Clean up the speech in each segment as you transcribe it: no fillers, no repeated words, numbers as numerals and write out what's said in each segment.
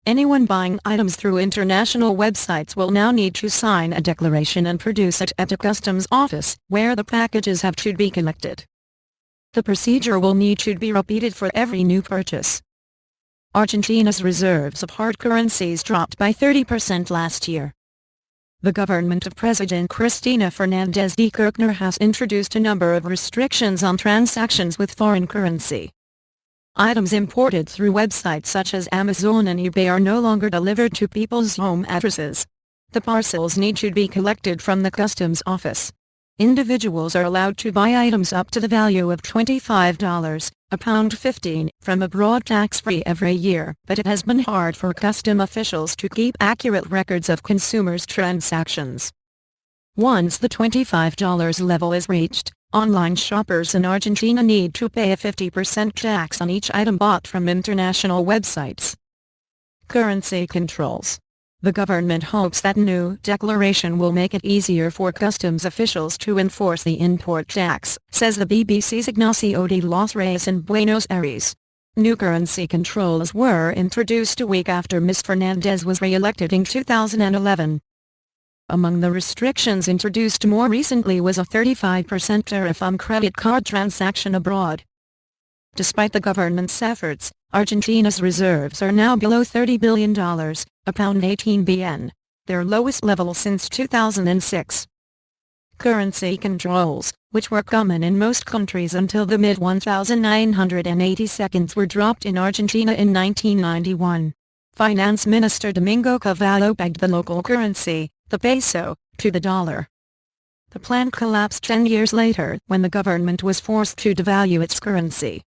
Anyone buying items through international websites will now need to sign a declaration and produce it at a customs office, where the packages have to be collected. The procedure will need to be repeated for every new purchase. Argentina's reserves of hard currencies dropped by 30% last year. The government of President Cristina Fernández de Kirchner has introduced a number of restrictions on transactions with foreign currency. Items imported through websites such as Amazon and eBay are no longer delivered to people's home addresses. The parcels need to be collected from the customs office. Individuals are allowed to buy items up to the value of $25, £15, from abroad tax-free every year, but it has been hard for custom officials to keep accurate records of consumers' transactions. Once the $25 level is reached, online shoppers in Argentina need to pay a 50% tax on each item bought from international websites. Currency controls. The government hopes that new declaration will make it easier for customs officials to enforce the import tax, says the BBC's Ignacio de los Reyes in Buenos Aires. New currency controls were introduced a week after Ms. Fernandez was re-elected in 2011. Among the restrictions introduced more recently was a 35% tariff on credit card transaction abroad. Despite the government's efforts, Argentina's reserves are now below $30 billion, £18 billion, their lowest level since 2006. Currency controls, which were common in most countries until the mid-1980s, were dropped in Argentina in 1991. Finance Minister Domingo Cavallo pegged the local currency, the peso, to the dollar. The plan collapsed 10 years later when the government was forced to devalue its currency.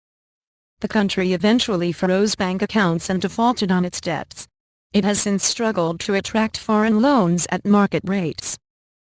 The country eventually froze bank accounts and defaulted on its debts. It has since struggled to attract foreign loans at market rates.